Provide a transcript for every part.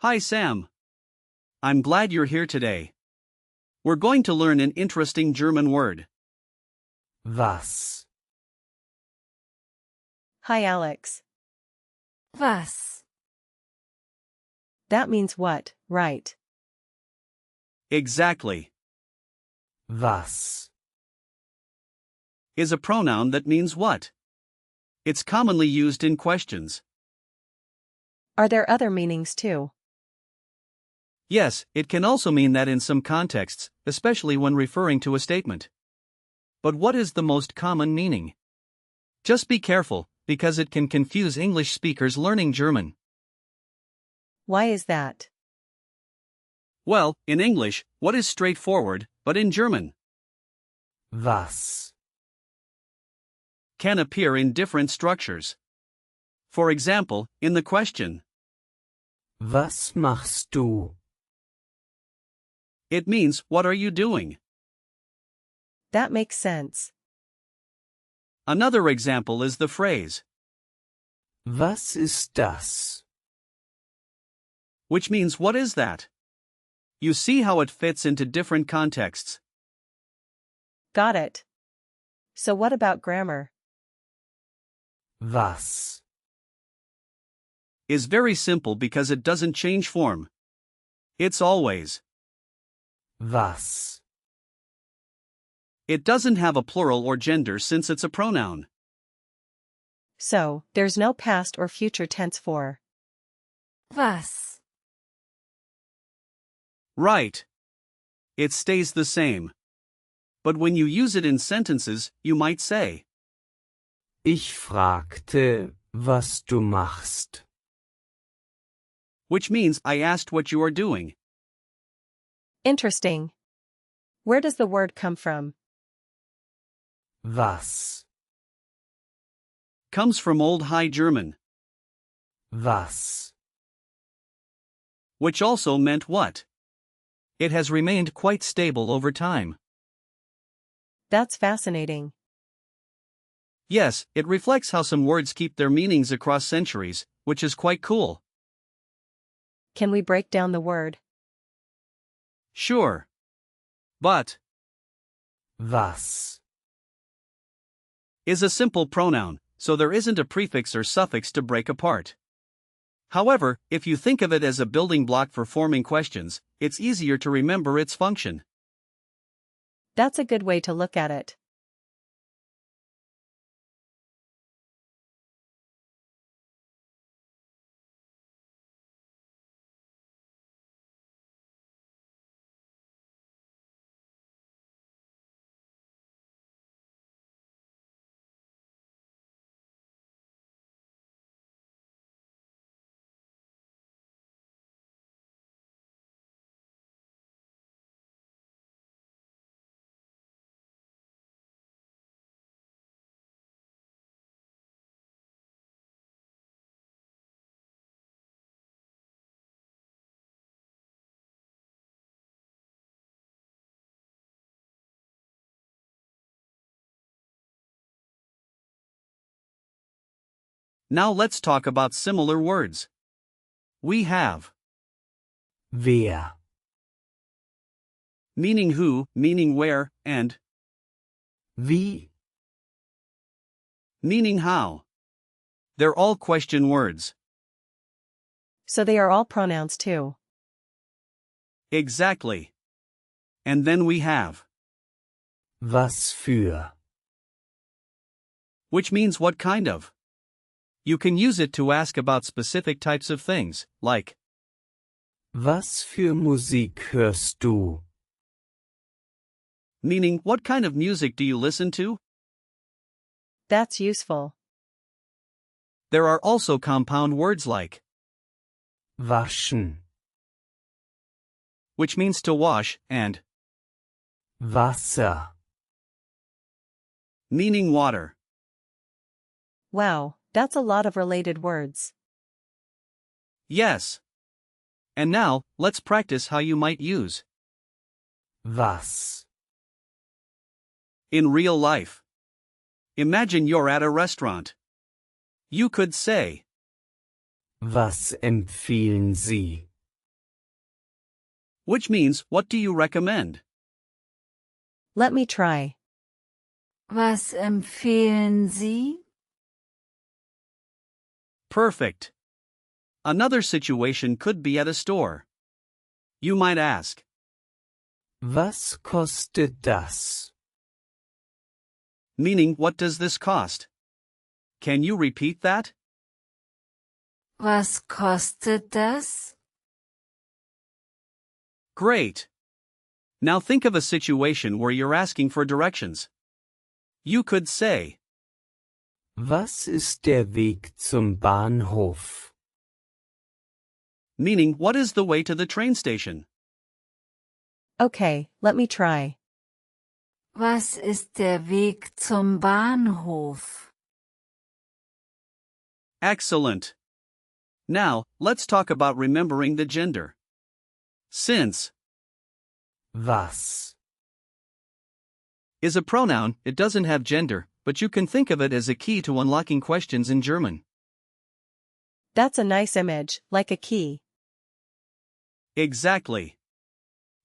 Hi Sam. I'm glad you're here today. We're going to learn an interesting German word. Was. Hi Alex. Was. That means what, right? Exactly. Was. Is a pronoun that means what? It's commonly used in questions. Are there other meanings too? Yes, it can also mean that in some contexts, especially when referring to a statement. But what is the most common meaning? Just be careful, because it can confuse English speakers learning German. Why is that? Well, in English, what is straightforward, but in German, Was. can appear in different structures. For example, in the question, Was machst du? it means, what are you doing? That makes sense. Another example is the phrase, Was ist das? which means what is that? You see how it fits into different contexts. Got it. So what about grammar? Was. Is very simple because it doesn't change form. It's always. Was. It doesn't have a plural or gender since it's a pronoun. So, there's no past or future tense for. Was. Right. It stays the same. But when you use it in sentences, you might say, Ich fragte, was du machst. which means I asked what you are doing. Interesting. Where does the word come from? Was. Comes from Old High German, Was. which also meant what? It has remained quite stable over time. That's fascinating. Yes, it reflects how some words keep their meanings across centuries, which is quite cool. Can we break down the word? Sure. But Was. is a simple pronoun, so there isn't a prefix or suffix to break apart. However, if you think of it as a building block for forming questions, it's easier to remember its function. That's a good way to look at it. Now let's talk about similar words. We have, Wer. meaning who, meaning where, and Wie. meaning how. They're all question words. So they are all pronouns too. Exactly. And then we have, Was für. which means what kind of. You can use it to ask about specific types of things, like, Was für Musik hörst du? meaning what kind of music do you listen to? That's useful. There are also compound words like, Waschen. which means to wash, and Wasser. meaning water. Wow, that's a lot of related words. Yes. And now, let's practice how you might use Was. in real life. Imagine you're at a restaurant. You could say, Was empfehlen Sie? which means what do you recommend? Let me try. Was empfehlen Sie? Perfect. Another situation could be at a store. You might ask, Was kostet das? meaning what does this cost? Can you repeat that? Was kostet das? Great. Now think of a situation where you're asking for directions. You could say, Was ist der Weg zum Bahnhof? meaning what is the way to the train station? Okay, let me try. Was ist der Weg zum Bahnhof? Excellent. Now, let's talk about remembering the gender. Since Was? is a pronoun, it doesn't have gender, but you can think of it as a key to unlocking questions in German. That's a nice image, like a key. Exactly.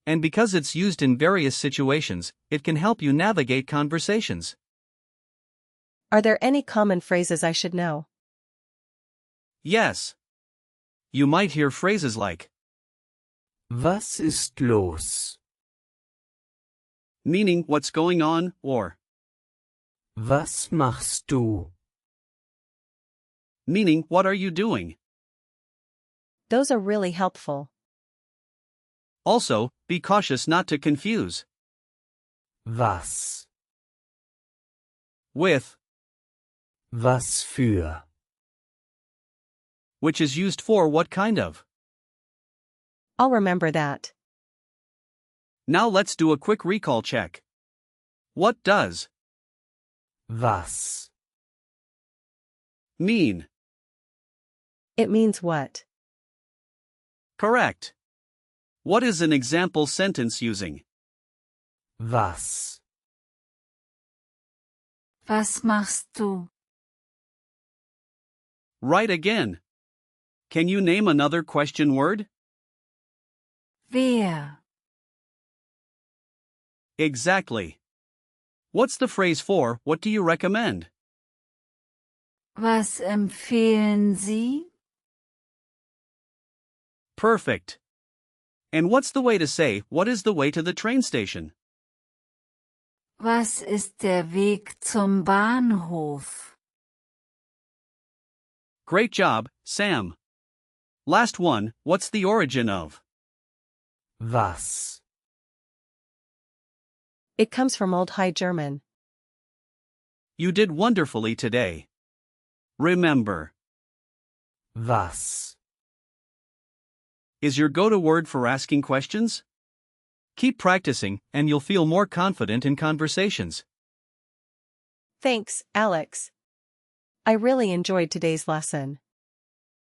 And because it's used in various situations, it can help you navigate conversations. Are there any common phrases I should know? Yes. You might hear phrases like, Was ist los? meaning what's going on, or Was machst du? meaning what are you doing? Those are really helpful. Also, be cautious not to confuse Was? with, Was für? which is used for what kind of. I'll remember that. Now let's do a quick recall check. What does Was? mean? It means what? Correct. What is an example sentence using? Was? Was machst du? Right again. Can you name another question word? Wer? Exactly. What's the phrase for what do you recommend? Was empfehlen Sie? Perfect. And what's the way to say what is the way to the train station? Was ist der Weg zum Bahnhof? Great job, Sam. Last one, what's the origin of? Was? It comes from Old High German. You did wonderfully today. Remember, Was? is your go-to word for asking questions? Keep practicing, and you'll feel more confident in conversations. Thanks, Alex. I really enjoyed today's lesson.